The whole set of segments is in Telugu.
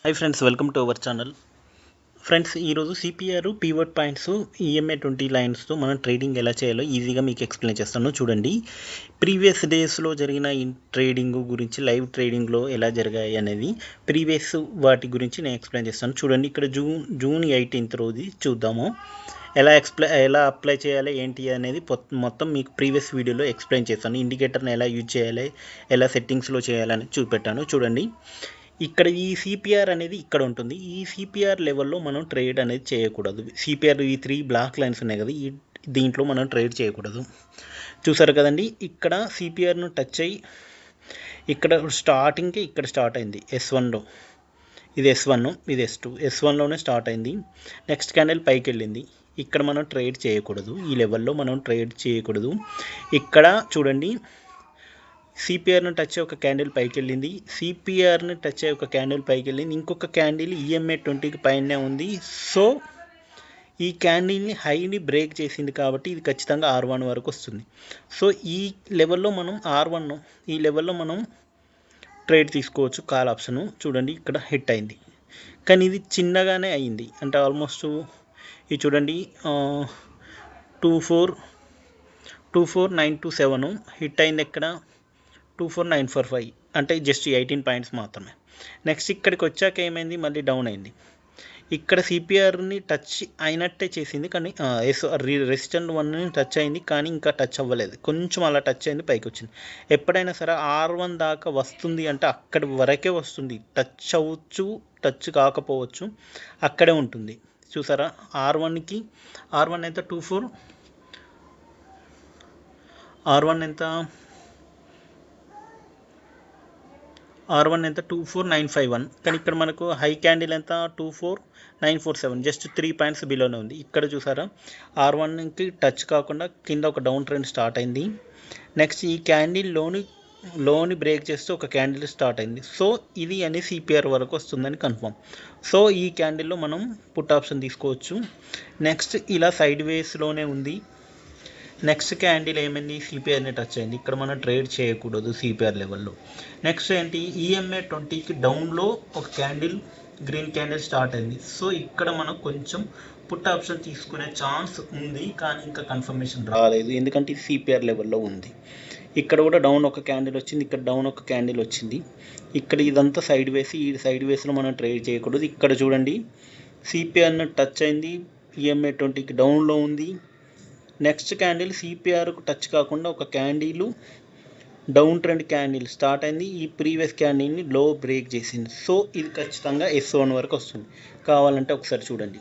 Hi friends, welcome to our channel. Friends, ఈరోజు సిపిఆర్ పీవర్డ్ పాయింట్స్ ఈఎంఏ 20 లైన్స్తో మనం ట్రేడింగ్ ఎలా చేయాలో ఈజీగా మీకు ఎక్స్ప్లెయిన్ చేస్తాను. చూడండి, ప్రీవియస్ డేస్లో జరిగిన ట్రేడింగ్ గురించి, లైవ్ ట్రేడింగ్లో ఎలా జరిగాయి అనేది ప్రీవియస్ వాటి గురించి నేను ఎక్స్ప్లెయిన్ చేస్తాను. చూడండి, ఇక్కడ జూన్ 18th రోజు చూద్దాము. ఎలా అప్లై చేయాలి ఏంటి అనేది మొత్తం మీకు ప్రీవియస్ వీడియోలో ఎక్స్ప్లెయిన్ చేస్తాను. ఇండికేటర్ని ఎలా యూజ్ చేయాలి, ఎలా సెట్టింగ్స్లో చేయాలని చూపెట్టాను. చూడండి, ఇక్కడ ఈ సిపిఆర్ అనేది ఇక్కడ ఉంటుంది. ఈ సిపిఆర్ లెవెల్లో మనం ట్రేడ్ అనేది చేయకూడదు. సిపిఆర్ ఈ 3 బ్లాక్ లైన్స్ ఉన్నాయి కదా, దీంట్లో మనం ట్రేడ్ చేయకూడదు. చూసారు కదండి, ఇక్కడ సిపిఆర్ను టచ్ అయ్యి ఇక్కడ స్టార్టింగ్కి ఇక్కడ స్టార్ట్ అయింది S1లో. ఇది S1, ఇది S2. S1లోనే స్టార్ట్ అయింది. నెక్స్ట్ క్యాండిల్ పైకి వెళ్ళింది. ఇక్కడ మనం ట్రేడ్ చేయకూడదు. ఈ లెవెల్లో మనం ట్రేడ్ చేయకూడదు. ఇక్కడ చూడండి, సిపిఆర్ని టచ్ అయ్యి ఒక క్యాండిల్ పైకి వెళ్ళింది. సిపిఆర్ని టచ్ అయ్యి ఒక క్యాండిల్ పైకి వెళ్ళింది. ఇంకొక క్యాండిల్ ఈఎంఏ 20కి పైనే ఉంది. సో ఈ క్యాండిల్ని హైని బ్రేక్ చేసింది కాబట్టి ఇది ఖచ్చితంగా R1 వరకు వస్తుంది. సో ఈ లెవెల్లో మనం R1, ఈ లెవెల్లో మనం ట్రేడ్ తీసుకోవచ్చు. కాల్ ఆప్షను చూడండి, ఇక్కడ హిట్ అయింది. కానీ ఇది చిన్నగానే అయింది, అంటే ఆల్మోస్ట్ ఇది చూడండి 24927 హిట్ అయింది. ఎక్కడ 24945, అంటే జస్ట్ 18 పాయింట్స్ మాత్రమే. నెక్స్ట్ ఇక్కడికి వచ్చాక ఏమైంది, మళ్ళీ డౌన్ అయింది. ఇక్కడ సిపిఆర్ని టచ్ అయినట్టే చేసింది, కానీ రెసిస్టెంట్ 1ని టచ్ అయింది, కానీ ఇంకా టచ్ అవ్వలేదు. కొంచెం అలా టచ్ అయింది, పైకి వచ్చింది. ఎప్పుడైనా సరే R1 దాకా వస్తుంది అంటే అక్కడి వరకే వస్తుంది. టచ్ అవ్వచ్చు, టచ్ కాకపోవచ్చు, అక్కడే ఉంటుంది. చూసారా, R1 ఎంత 24951, కానీ ఇక్కడ మనకు హై క్యాండిల్ ఎంత 24947, జస్ట్ 3 పాయింట్స్ బిలోనే ఉంది. ఇక్కడ చూసారా, R1కి టచ్ కాకుండా కింద ఒక డౌన్ ట్రెండ్ స్టార్ట్ అయింది. నెక్స్ట్ ఈ క్యాండిల్ లోని బ్రేక్ చేస్తూ ఒక క్యాండిల్ స్టార్ట్ అయింది. సో ఇది అని సిపిఆర్ వరకు వస్తుందని కన్ఫర్మ్. సో ఈ క్యాండిల్లో మనం పుట్ ఆప్షన్ తీసుకోవచ్చు. నెక్స్ట్ ఇలా సైడ్ వేస్లోనే ఉంది. నెక్స్ట్ క్యాండిల్ ఏమైంది, సిపిఆర్ని టచ్ అయింది. ఇక్కడ మనం ట్రేడ్ చేయకూడదు సిపిఆర్ లెవెల్లో. నెక్స్ట్ ఏంటి, ఈఎంఏ 20కి డౌన్లో ఒక క్యాండిల్, గ్రీన్ క్యాండిల్ స్టార్ట్ అయింది. సో ఇక్కడ మనం కొంచెం పుట్ ఆప్షన్ తీసుకునే ఛాన్స్ ఉంది, కానీ ఇంకా కన్ఫర్మేషన్ రాలేదు, ఎందుకంటే ఇది సిపిఆర్ లెవెల్లో ఉంది. ఇక్కడ కూడా డౌన్ ఒక క్యాండిల్ వచ్చింది, ఇక్కడ డౌన్ ఒక క్యాండిల్ వచ్చింది. ఇక్కడ ఇదంతా సైడ్ వేసి, ఈ సైడ్ వేస్లో మనం ట్రేడ్ చేయకూడదు. ఇక్కడ చూడండి, సిపిఆర్ని టచ్ అయింది, ఈఎంఏ 20కి డౌన్లో ఉంది. నెక్స్ట్ క్యాండిల్ సిపిఆర్కు టచ్ కాకుండా ఒక candle down trend candle start అయింది. ఈ ప్రీవియస్ క్యాండిల్ని లో బ్రేక్ చేసింది. సో ఇది ఖచ్చితంగా S1 వరకు వస్తుంది. కావాలంటే ఒకసారి చూడండి.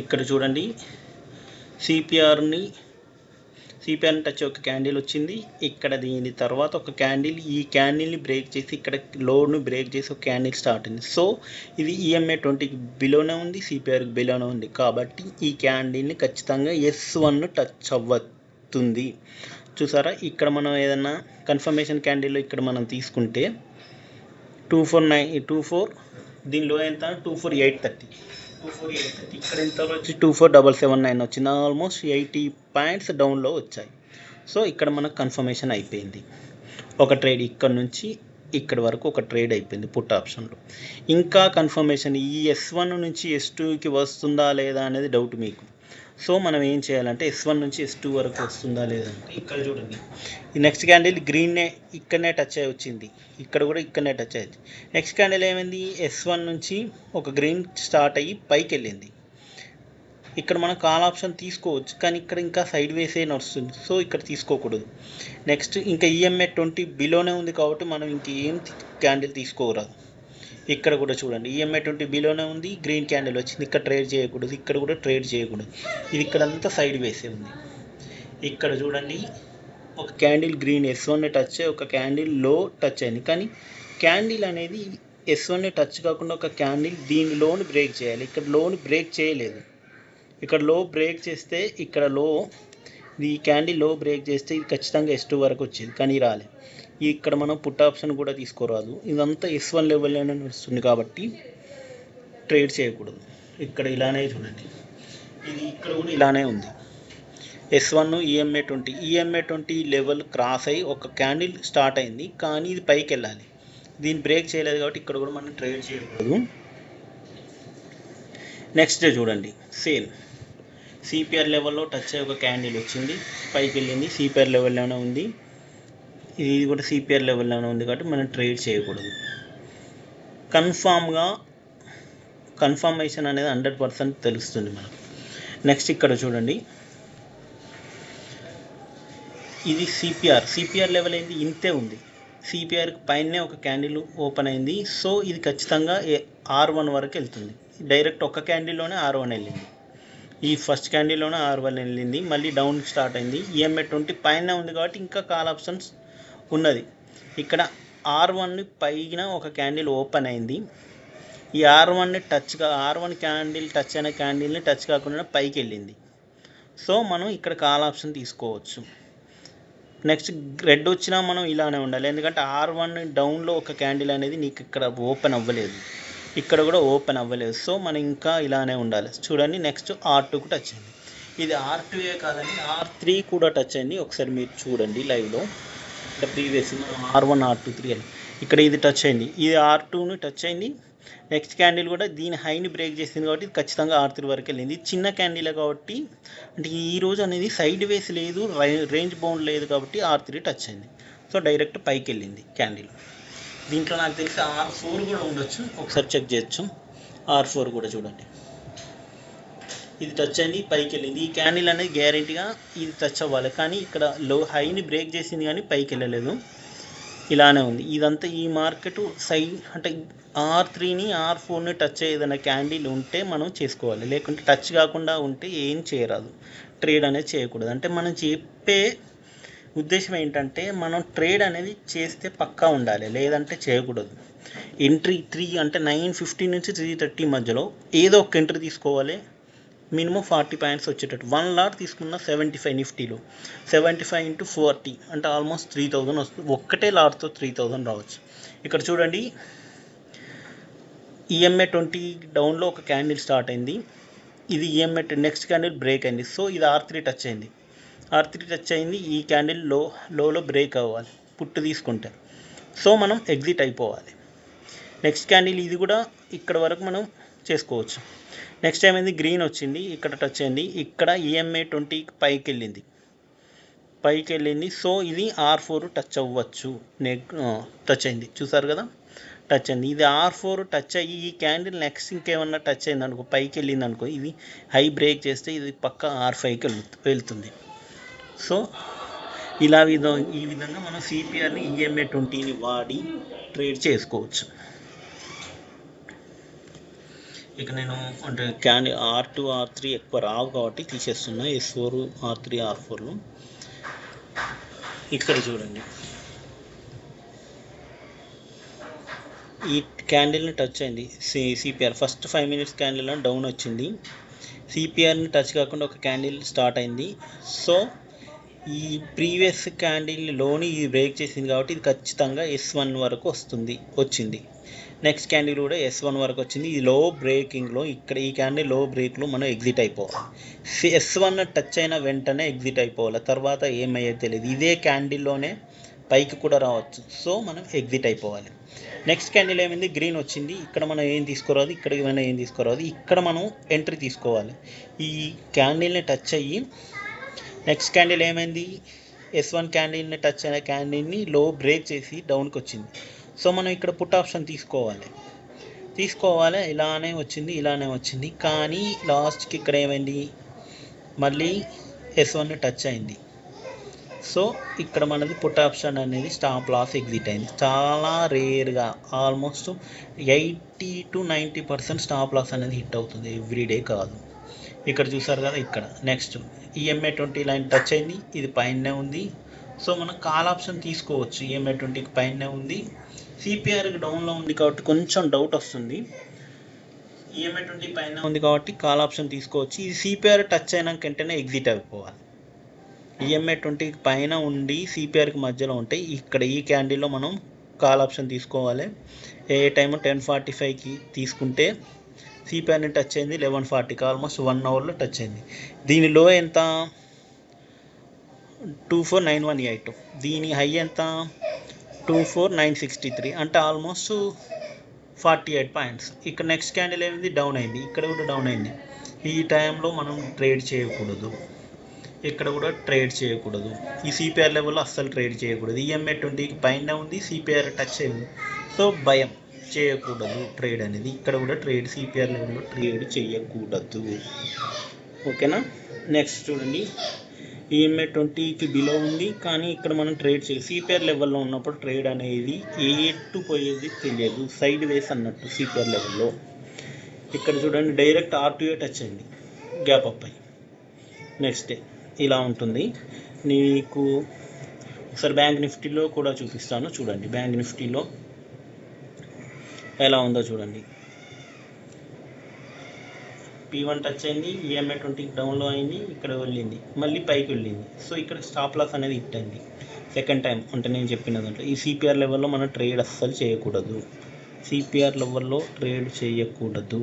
ఇక్కడ చూడండి, సిపిఆర్ని టచ్ ఒక క్యాండిల్ వచ్చింది. ఇక్కడ దీని తర్వాత ఒక క్యాండిల్, ఈ క్యాండిల్ని బ్రేక్ చేసి ఇక్కడ లోడ్ని బ్రేక్ చేసి ఒక క్యాండిల్ స్టార్ట్ అయింది. సో ఇది ఈఎంఏ 20కి బిలోనే ఉంది, సిపిఆర్కి బిలోనే ఉంది, కాబట్టి ఈ క్యాండిల్ని ఖచ్చితంగా S1 టచ్ అవ్వుతుంది. చూసారా, ఇక్కడ మనం ఏదన్నా కన్ఫర్మేషన్ క్యాండిల్లో ఇక్కడ మనం తీసుకుంటే 24924, దీనిలో ఎంత 24830, ఇక్కడ ఎంత వచ్చి 24779 వచ్చింది. ఆల్మోస్ట్ 80 పాయింట్స్ డౌన్లో వచ్చాయి. సో ఇక్కడ మనకు కన్ఫర్మేషన్ అయిపోయింది. ఒక ట్రేడ్ ఇక్కడ నుంచి ఇక్కడ వరకు ఒక ట్రేడ్ అయిపోయింది పుట్ ఆప్షన్లో. ఇంకా కన్ఫర్మేషన్ ఈ S1 నుంచి S2కి వస్తుందా లేదా అనేది డౌట్ మీకు. సో మనం ఏం చేయాలంటే S1 నుంచి S2 వరకు వస్తుందా లేదంటే ఇక్కడ చూడండి, ఈ నెక్స్ట్ క్యాండిల్ గ్రీన్నే ఇక్కడనే టచ్ అయ్యి వచ్చింది, ఇక్కడ కూడా ఇక్కడనే టచ్ అయ్యింది. నెక్స్ట్ క్యాండిల్ ఏమైంది, S1 నుంచి ఒక గ్రీన్ స్టార్ట్ అయ్యి పైకి వెళ్ళింది. ఇక్కడ మనం కాల్ ఆప్షన్ తీసుకోవచ్చు, కానీ ఇక్కడ ఇంకా సైడ్ వేసే నడుస్తుంది. సో ఇక్కడ తీసుకోకూడదు. నెక్స్ట్ ఇంకా ఈఎంఏ 20 బిలోనే ఉంది కాబట్టి మనం ఇంకేం క్యాండిల్ తీసుకోరాదు. ఇక్కడ కూడా చూడండి, ఈఎంఐ 20 బిలోనే ఉంది, గ్రీన్ క్యాండిల్ వచ్చింది. ఇక్కడ ట్రేడ్ చేయకూడదు, ఇక్కడ కూడా ట్రేడ్ చేయకూడదు. ఇది ఇక్కడంతా సైడ్ వేసే ఉంది. ఇక్కడ చూడండి, ఒక క్యాండిల్ గ్రీన్ S1ని టచ్ అయ్యి ఒక క్యాండిల్ లో టచ్ అయింది, కానీ క్యాండిల్ అనేది S1ని టచ్ కాకుండా ఒక క్యాండిల్ దీని లోని బ్రేక్ చేయాలి. ఇక్కడ లోని బ్రేక్ చేయలేదు. ఇక్కడ లో బ్రేక్ చేస్తే ఇక్కడ ఈ క్యాండిల్ లో బ్రేక్ చేస్తే ఇది ఖచ్చితంగా S2 వరకు వచ్చేది, కానీ రాలేదు. ఇక్కడ మనం పుట్ ఆప్షన్ కూడా తీసుకోరాదు. ఇదంతా S1 లెవెల్లోనే నడుస్తుంది కాబట్టి ట్రేడ్ చేయకూడదు. ఇక్కడ ఇలానే చూడండి, ఇది ఇక్కడ కూడా ఇలానే ఉంది. S1 EMA20 లెవెల్ క్రాస్ అయ్యి ఒక క్యాండిల్ స్టార్ట్ అయింది, కానీ ఇది పైకి వెళ్ళాలి. దీన్ని బ్రేక్ చేయలేదు కాబట్టి ఇక్కడ కూడా మనం ట్రేడ్ చేయకూడదు. నెక్స్ట్ డే చూడండి, సేమ్ సిపిఆర్ లెవెల్లో టచ్ అయ్యి ఒక క్యాండిల్ వచ్చింది, పైకి వెళ్ళింది, సిపిఆర్ లెవెల్లోనే ఉంది. ఇది కూడా సిపిఆర్ లెవెల్లోనే ఉంది కాబట్టి మనం ట్రేడ్ చేయకూడదు. కన్ఫర్మేషన్ అనేది 100% తెలుస్తుంది మనకు. నెక్స్ట్ ఇక్కడ చూడండి, ఇది సిపిఆర్ లెవెల్ అయింది, ఇంతే ఉంది. సిపిఆర్కి పైనే ఒక క్యాండిల్ ఓపెన్ అయింది. సో ఇది ఖచ్చితంగా R1 వరకు వెళ్తుంది. డైరెక్ట్ ఒక క్యాండిల్లోనే R1 వెళ్ళింది. ఈ ఫస్ట్ క్యాండిల్లోనే R1 వెళ్ళింది, మళ్ళీ డౌన్ స్టార్ట్ అయింది. EMA20 పైన ఉంది కాబట్టి ఇంకా కాల్ ఆప్షన్స్ ఉన్నది. ఇక్కడ R1 పైన ఒక క్యాండిల్ ఓపెన్ అయింది. ఈ R1 క్యాండిల్ టచ్ అయిన క్యాండిల్ని టచ్ కాకుండా పైకి వెళ్ళింది. సో మనం ఇక్కడ కాల్ ఆప్షన్ తీసుకోవచ్చు. నెక్స్ట్ రెడ్ వచ్చినా మనం ఇలానే ఉండాలి, ఎందుకంటే R1 డౌన్లో ఒక క్యాండిల్ అనేది నీకు ఇక్కడ ఓపెన్ అవ్వలేదు, ఇక్కడ కూడా ఓపెన్ అవ్వలేదు. సో మనం ఇంకా ఇలానే ఉండాలి. చూడండి, నెక్స్ట్ R2కు టచ్ అయింది. ఇది R2ఏ కాదండి, R3 కూడా టచ్ అయింది. ఒకసారి మీరు చూడండి లైవ్లో, అంటే ప్రీవియస్ R1 R2 3 ఇక్కడ ఇది టచ్ అయింది, ఇది R2ని టచ్ అయింది. నెక్స్ట్ క్యాండిల్ కూడా దీని హైని బ్రేక్ చేసింది కాబట్టి ఇది ఖచ్చితంగా R3 వరకు వెళ్ళింది. చిన్న క్యాండిల్ కాబట్టి, అంటే ఈరోజు అనేది సైడ్ వేస్ లేదు, రేంజ్ బౌండ్ లేదు కాబట్టి R3 టచ్ అయింది. సో డైరెక్ట్ పైకి వెళ్ళింది క్యాండిల్. దీంట్లో నాకు తెలిసి R4 కూడా ఉండొచ్చు, ఒకసారి చెక్ చేయొచ్చు. R4 కూడా చూడండి, ఇది టచ్ అయింది, పైకి వెళ్ళింది. ఈ క్యాండిల్ అనేది గ్యారెంటీగా ఇది టచ్ అవ్వాలి, కానీ ఇక్కడ హైని బ్రేక్ చేసింది కానీ పైకి వెళ్ళలేదు, ఇలానే ఉంది. ఇదంతా ఈ మార్కెట్ సైడ్, అంటే R3ని R4ని టచ్ ఏదైనా క్యాండిల్ ఉంటే మనం చేసుకోవాలి, లేకుంటే టచ్ కాకుండా ఉంటే ఏం చేయరాదు, ట్రేడ్ అనేది చేయకూడదు. అంటే మనం చెప్పే ఉద్దేశం ఏంటంటే మనం ట్రేడ్ అనేది చేస్తే పక్కా ఉండాలి, లేదంటే చేయకూడదు. ఎంట్రీ 3 అంటే 9:50 నుంచి 3:30 మధ్యలో ఏదో ఒక ఎంట్రీ తీసుకోవాలి. మినిమం 40 పాయింట్స్ వచ్చేటట్టు. 1 లాట్ తీసుకున్న 75 నిఫ్టీలో 75 × 40 అంటే ఆల్మోస్ట్ 3000 వస్తుంది. ఒక్కటే లాట్తో 3000 రావచ్చు. ఇక్కడ చూడండి, EMA20 డౌన్లో ఒక క్యాండిల్ స్టార్ట్ అయింది. ఇది EMA నెక్స్ట్ క్యాండిల్ బ్రేక్ అయింది. సో ఇది R3 టచ్ అయింది. ఈ క్యాండిల్ లోలో బ్రేక్ అవ్వాలి పుట్టు తీసుకుంటే. సో మనం ఎగ్జిట్ అయిపోవాలి. నెక్స్ట్ క్యాండిల్ ఇది కూడా ఇక్కడ వరకు మనం చేసుకోవచ్చు. నెక్స్ట్ ఏమైంది, గ్రీన్ వచ్చింది, ఇక్కడ టచ్ అయింది, ఇక్కడ EMA20 పైకి వెళ్ళింది. సో ఇది R4 టచ్ అవ్వచ్చు, టచ్ అయింది, చూసారు కదా, టచ్ అయింది. ఇది R4 టచ్ అయ్యి ఈ క్యాండిల్ నెక్స్ట్ ఇంకేమన్నా టచ్ అయింది అనుకో, పైకి వెళ్ళింది అనుకో, ఇది హై బ్రేక్ చేస్తే ఇది పక్క R5కి వెళ్తుంది. సో ఈ విధంగా మనం సిపిఆర్ని EMA20ని వాడి ట్రేడ్ చేసుకోవచ్చు. ఇక నేను అంటే R2 R3 ఎక్కువ రావు కాబట్టి తీసేస్తున్నా. S4 R3 R4లు ఇక్కడ చూడండి, ఈ క్యాండిల్ని టచ్ అయింది CPR. First 5 minutes candle down వచ్చింది, సిపిఆర్ని టచ్ కాకుండా ఒక క్యాండిల్ స్టార్ట్ అయింది. సో ఈ ప్రీవియస్ క్యాండిల్లోని ఇది బ్రేక్ చేసింది కాబట్టి ఇది ఖచ్చితంగా S1 వరకు వచ్చింది. నెక్స్ట్ క్యాండిల్ కూడా S1 వరకు వచ్చింది. ఈ లో బ్రేకింగ్లో, ఇక్కడ ఈ క్యాండిల్ లో బ్రేక్లో మనం ఎగ్జిట్ అయిపోవాలి. S1 టచ్ అయిన వెంటనే ఎగ్జిట్ అయిపోవాలి, తర్వాత ఏమయ్యేది తెలియదు. ఇదే క్యాండిల్లోనే పైకి కూడా రావచ్చు. సో మనం ఎగ్జిట్ అయిపోవాలి. నెక్స్ట్ క్యాండిల్ ఏమైంది, గ్రీన్ వచ్చింది, ఇక్కడ మనం ఏం తీసుకోరాదు, ఇక్కడ ఏమైనా ఏం తీసుకోరాదు, ఇక్కడ మనం ఎంట్రీ తీసుకోవాలి. ఈ క్యాండిల్ని టచ్ అయ్యి నెక్స్ట్ క్యాండిల్ ఏమైంది, S1 క్యాండిల్ని టచ్ అయిన క్యాండిల్ని లో బ్రేక్ చేసి డౌన్కి వచ్చింది. సో మనం ఇక్కడ పుట్ ఆప్షన్ తీసుకోవాలి. ఇలానే వచ్చింది, కానీ లాస్ట్కి ఇక్కడ ఏమైంది, మళ్ళీ S1ని టచ్ అయింది. సో ఇక్కడ మనది పుట్ ఆప్షన్ అనేది స్టాప్ లాస్ ఎగ్జిట్ అయింది. చాలా రేర్గా, ఆల్మోస్ట్ 80 to 90% స్టాప్ లాస్ అనేది హిట్ అవుతుంది, ఎవ్రీడే కాదు. ఇక్కడ చూసారు కదా, ఇక్కడ నెక్స్ట్ EMA20 లైన్ టచ్ అయింది, ఇది పైనే ఉంది. సో మనం కాల్ ఆప్షన్ తీసుకోవచ్చు. EMA20కి పైనే ఉంది, సిపిఆర్కి డౌన్లో ఉంది కాబట్టి కొంచెం డౌట్ వస్తుంది. EMA20 పైన ఉంది కాబట్టి కాల్ ఆప్షన్ తీసుకోవచ్చు. ఇది సిపిఆర్ టచ్ అయినాక వెంటనే ఎగ్జిట్ అయిపోవాలి. EMA20కి పైన ఉండి సిపిఆర్కి మధ్యలో ఉంటే ఇక్కడ ఈ క్యాండిల్లో మనం కాల్ ఆప్షన్ తీసుకోవాలి. ఏ టైము 10:45కి తీసుకుంటే సిపిఆర్ని టచ్ అయింది 11:40కి, ఆల్మోస్ట్ 1 అవర్లో టచ్ అయింది. దీనిలో ఎంత 24918. దీని హై ఎంత 24963, అంటే ఆల్మోస్ట్ 48 పాయింట్స్. ఇక్కడ నెక్స్ట్ క్యాండిల్ ఏమైంది, డౌన్ అయింది, ఇక్కడ కూడా డౌన్ అయింది. ఈ టైంలో మనం ట్రేడ్ చేయకూడదు, ఇక్కడ కూడా ట్రేడ్ చేయకూడదు. ఈ సిపిఆర్ లెవెల్లో అస్సలు ట్రేడ్ చేయకూడదు. ఈఎంఏ 20కి పైన ఉంది, సిపిఆర్ టచ్ అయింది, సో భయం, చేయకూడదు ట్రేడ్ అనేది. ఇక్కడ కూడా ట్రేడ్ సిపిఆర్ లెవెల్లో ట్రేడ్ చేయకూడదు. ఓకేనా. నెక్స్ట్ చూడండి, ఈఎంఏ 20కి బిలో ఉంది, కానీ ఇక్కడ మనం ట్రేడ్ చేయాలి. సిపిఆర్ లెవెల్లో ఉన్నప్పుడు ట్రేడ్ అనేది ఎటు పోయేది తెలియదు, సైడ్ వేస్ అన్నట్టు సిపిఆర్ లెవెల్లో. ఇక్కడ చూడండి, డైరెక్ట్ R2A టచ్ అయింది, గ్యాప్ అప్ అయ్యి నెక్స్ట్ డే ఇలా ఉంటుంది. నీకు ఒకసారి బ్యాంక్ నిఫ్టీలో కూడా చూపిస్తాను చూడండి. బ్యాంక్ నిఫ్టీలో ఎలా ఉందో చూడండి. P1 టచ్ అయింది, ఈఎంఏ 20కి డౌన్లో అయింది, ఇక్కడ వెళ్ళింది, మళ్ళీ పైకి వెళ్ళింది. సో ఇక్కడ స్టాప్ లాస్ అనేది హిట్ అయింది సెకండ్ టైం. అంటే నేను చెప్పిన దాంట్లో ఈ సిపిఆర్ లెవెల్లో మనం ట్రేడ్ అస్సలు చేయకూడదు, సిపిఆర్ లెవెల్లో ట్రేడ్ చేయకూడదు.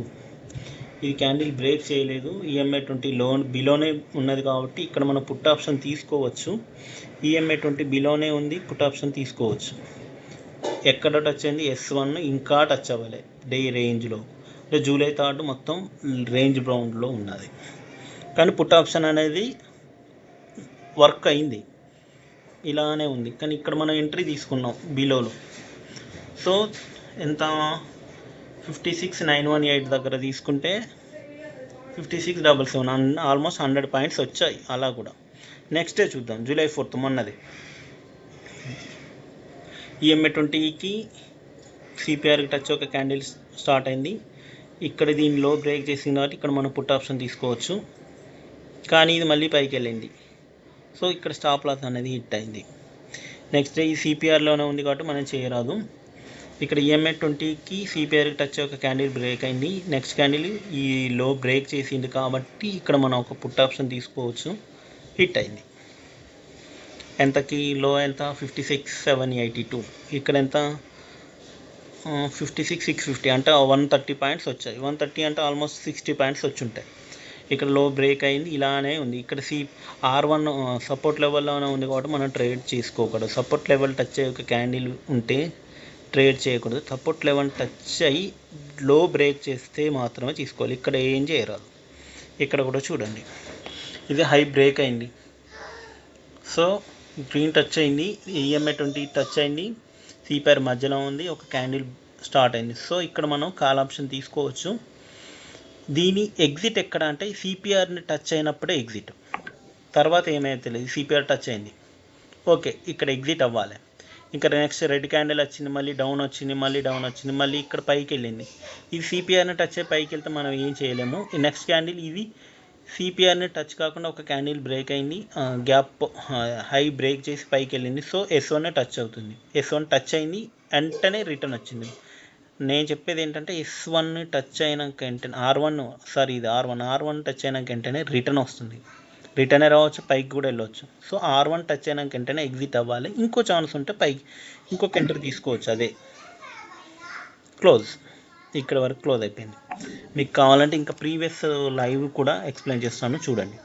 ఇది క్యాండిల్ బ్రేక్ చేయలేదు, ఈఎంఏ 20 బిలోనే ఉన్నది కాబట్టి ఇక్కడ మనం పుట్ ఆప్షన్ తీసుకోవచ్చు. ఈఎంఏ 20 బిలోనే ఉంది, పుట్ ఆప్షన్ తీసుకోవచ్చు. ఎక్కడ టచ్ అయింది, S1 ఇంకా టచ్ అవ్వాలి డే రేంజ్లో. అంటే జూలై 3 మొత్తం రేంజ్ బౌండ్లో ఉన్నది, కానీ పుట్ ఆప్షన్ అనేది వర్క్ అయింది, ఇలానే ఉంది. కానీ ఇక్కడ మనం ఎంట్రీ తీసుకున్నాం బిలోలో. సో ఎంత 56,918 దగ్గర తీసుకుంటే 56,777, ఆల్మోస్ట్ 100 పాయింట్స్ వచ్చాయి అలా కూడా. నెక్స్ట్ డే చూద్దాం, జూలై 4 మొన్నది. ఈఎంఏ 20కి సిపిఆర్కి టచ్ ఒక క్యాండిల్ స్టార్ట్ అయింది, ఇక్కడ దీనిలో బ్రేక్ చేసింది కాబట్టి ఇక్కడ మనం పుట్ ఆప్షన్ తీసుకోవచ్చు, కానీ ఇది మళ్ళీ పైకి వెళ్ళింది. సో ఇక్కడ స్టాప్ లాస్ అనేది హిట్ అయింది. నెక్స్ట్ డే ఈ సిపిఆర్లోనే ఉంది కాబట్టి మనం చేయరాదు. ఇక్కడ ఈఎంఏ 20కి సిపిఆర్కి టచ్ ఒక క్యాండిల్ బ్రేక్ అయింది, నెక్స్ట్ క్యాండిల్ ఈ లో బ్రేక్ చేసింది కాబట్టి ఇక్కడ మనం ఒక పుట్ ఆప్షన్ తీసుకోవచ్చు, హిట్ అయింది. ఎంతకి లో ఎంత 56,782, ఇక్కడ ఎంత 56,650, అంటే 130 పాయింట్స్ వచ్చాయి. 130 అంటే ఆల్మోస్ట్ 60 పాయింట్స్ వచ్చి ఉంటాయి. ఇక్కడ లో బ్రేక్ అయింది, ఇలానే ఉంది. ఇక్కడ R1 సపోర్ట్ లెవెల్లోనే ఉంది కాబట్టి మనం ట్రేడ్ చేసుకోకూడదు. సపోర్ట్ లెవెల్ టచ్ అయ్యే ఒక క్యాండిల్ ఉంటే ట్రేడ్ చేయకూడదు. సపోర్ట్ లెవెల్ టచ్ అయ్యి లో బ్రేక్ చేస్తే మాత్రమే తీసుకోవాలి, ఇక్కడ ఏం చేయరాదు. ఇక్కడ కూడా చూడండి, ఇది హై బ్రేక్ అయింది, సో గ్రీన్ టచ్ అయింది, ఈఎంఏ 20 టచ్ అయింది, సిపిఆర్ మధ్యలో ఉంది, ఒక క్యాండిల్ స్టార్ట్ అయింది. సో ఇక్కడ మనం కాల్ ఆప్షన్ తీసుకోవచ్చు. దీని ఎగ్జిట్ ఎక్కడ అంటే సిపిఆర్ని టచ్ అయినప్పుడే ఎగ్జిట్, తర్వాత ఏమైతే తెలియదు. సిపిఆర్ టచ్ అయింది, ఓకే, ఇక్కడ ఎగ్జిట్ అవ్వాలి. ఇంకా నెక్స్ట్ రెడ్ క్యాండిల్ వచ్చింది, మళ్ళీ డౌన్ వచ్చింది, మళ్ళీ డౌన్ వచ్చింది, మళ్ళీ ఇక్కడ పైకి వెళ్ళింది. ఇది సిపిఆర్ని టచ్ అయ్యి పైకి వెళ్తే మనం ఏం చేయలేము. ఈ నెక్స్ట్ క్యాండిల్ ఇది సిపిఆర్ని టచ్ కాకుండా ఒక క్యాండిల్ బ్రేక్ అయింది, గ్యాప్ హై బ్రేక్ చేసి పైకి వెళ్ళింది. సో S1 టచ్ అవుతుంది, S1 టచ్ అయింది, వెంటనే రిటర్న్ వచ్చింది. నేను చెప్పేది ఏంటంటే S1 టచ్ అయినాక వెంటనే ఇది R1 టచ్ అయినాక వెంటనే రిటర్న్ వస్తుంది, రిటర్నే రావచ్చు, పైకి కూడా వెళ్ళవచ్చు. సో R1 టచ్ అయినాక వెంటనే ఎగ్జిట్ అవ్వాలి. ఇంకో ఛాన్స్ ఉంటే పైకి ఇంకొక ఎంట్రీ తీసుకోవచ్చు. అదే క్లోజ్, ఇక్కడ వరకు క్లోజ్ అయిపోయింది. మీకు కావాలంటే ఇంకా ప్రీవియస్ లైవ్ కూడా ఎక్స్ప్లెయిన్ చేస్తాను చూడండి.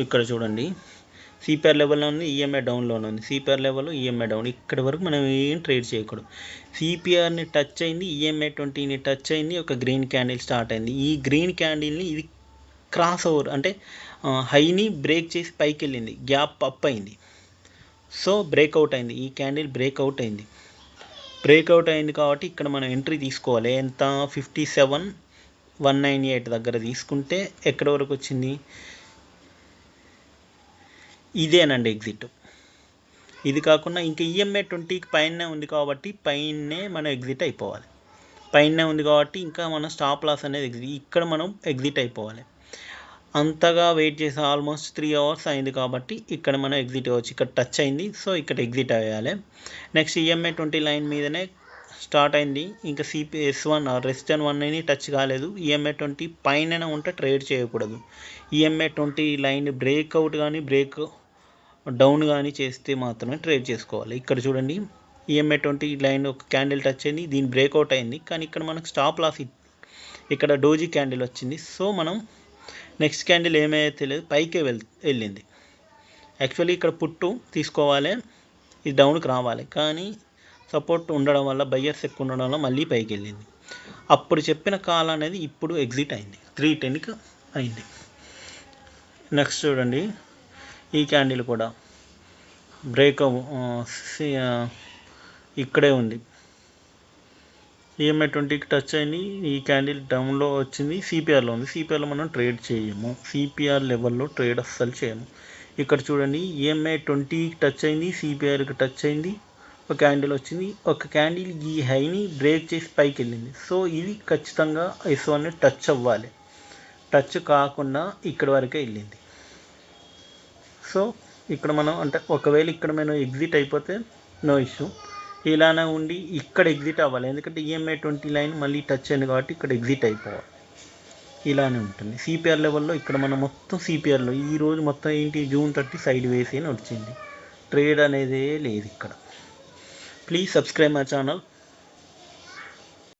ఇక్కడ చూడండి, సిపిఆర్ లెవెల్లో ఉంది, ఈఎంఐ డౌన్లోనే ఉంది. సిపిఆర్ లెవెల్, ఈఎంఐ డౌన్, ఇక్కడ వరకు మనం ఏం ట్రేడ్ చేయకూడదు. సిపిఆర్ని టచ్ అయింది, ఈఎంఐ 20ని టచ్ అయింది, ఒక గ్రీన్ క్యాండిల్ స్టార్ట్ అయింది. ఈ గ్రీన్ క్యాండిల్ని ఇది క్రాస్ ఓవర్ అంటే హైని బ్రేక్ చేసి పైకి వెళ్ళింది, గ్యాప్ అప్ అయింది. సో బ్రేక్అవుట్ అయింది, ఈ క్యాండిల్ బ్రేక్అవుట్ అయింది. బ్రేక్అవుట్ అయింది కాబట్టి ఇక్కడ మనం ఎంట్రీ తీసుకోవాలి. ఎంత 57,198 దగ్గర తీసుకుంటే ఎక్కడ వరకు వచ్చింది, ఇదేనండి ఎగ్జిట్. ఇది కాకుండా ఇంకా ఈఎంఐ 20కి పైనే ఉంది కాబట్టి పైనే మనం ఎగ్జిట్ అయిపోవాలి. పైనే ఉంది కాబట్టి ఇంకా మనం స్టాప్ లాస్ అనేది ఇక్కడ మనం ఎగ్జిట్ అయిపోవాలి. అంతగా వెయిట్ చేసి ఆల్మోస్ట్ 3 అవర్స్ అయింది కాబట్టి ఇక్కడ మనం ఎగ్జిట్ అవ్వచ్చు. ఇక్కడ టచ్ అయింది, సో ఇక్కడ ఎగ్జిట్ అయ్యాలి. నెక్స్ట్ ఈఎంఐ 20 లైన్ మీదనే స్టార్ట్ అయింది, ఇంకా S1 రెసిస్టెన్స్ 1 టచ్ కాలేదు. ఈఎంఐ 20 పైన ఉంటే ట్రేడ్ చేయకూడదు. ఈఎంఐ 20 లైన్ బ్రేక్అవుట్ కానీ డౌన్ కానీ చేస్తే మాత్రమే ట్రేడ్ చేసుకోవాలి. ఇక్కడ చూడండి ఈఎంఏ 20 లైన్ ఒక క్యాండిల్ టచ్ అయింది, దీని బ్రేక్అవుట్ అయింది, కానీ ఇక్కడ మనకు స్టాప్ లాస్ ఇక్కడ డోజీ క్యాండిల్ వచ్చింది. సో మనం నెక్స్ట్ క్యాండిల్ ఏమైతే తెలియదు, పైకే వెళ్ళింది. యాక్చువల్లీ ఇక్కడ పుట్టు తీసుకోవాలి, ఇది డౌన్కి రావాలి, కానీ సపోర్ట్ ఉండడం వల్ల బయ్యర్స్ ఎక్కువ ఉండడం వల్ల మళ్ళీ పైకి వెళ్ళింది. అప్పుడు చెప్పిన కాల్ అనేది ఇప్పుడు ఎగ్జిట్ అయింది, 310కి అయింది. నెక్స్ట్ చూడండి ఈ క్యాండిల్ కూడా బ్రేక్ ఇక్కడే ఉంది, ఈఎంఐ 20కి టచ్ అయింది, ఈ క్యాండిల్ డౌన్లో వచ్చింది, సిపిఆర్లో ఉంది. సిపిఆర్లో మనం ట్రేడ్ చేయము, సిపిఆర్ లెవెల్లో ట్రేడ్ అస్సలు చేయము. ఇక్కడ చూడండి ఈఎంఐ 20కి టచ్ అయింది, సిపిఆర్కి టచ్ అయింది, ఒక క్యాండిల్ వచ్చింది, ఒక క్యాండిల్ ఈ హైని బ్రేక్ చేసి పైకి వెళ్ళింది. సో ఇది ఖచ్చితంగా S1ని టచ్ అవ్వాలి, టచ్ కాకుండా ఇక్కడి వరకే వెళ్ళింది. సో ఇక్కడ మనం అంటే ఒకవేళ ఇక్కడ మనం ఎగ్జిట్ అయిపోతే నో ఇష్యూ, ఇలానే ఉండి ఇక్కడ ఎగ్జిట్ అవ్వాలి, ఎందుకంటే ఈఎంఐ 20 లైన్ మళ్ళీ టచ్ అయింది కాబట్టి ఇక్కడ ఎగ్జిట్ అయిపోవాలి, ఇలానే ఉంటుంది. సిపిఆర్ లెవెల్లో ఇక్కడ మనం మొత్తం సిపిఆర్లో ఈరోజు మొత్తం ఏంటి జూన్ 30 సైడ్ వేసి అని వచ్చింది, ట్రేడ్ అనేది లేదు ఇక్కడ. Please subscribe my channel.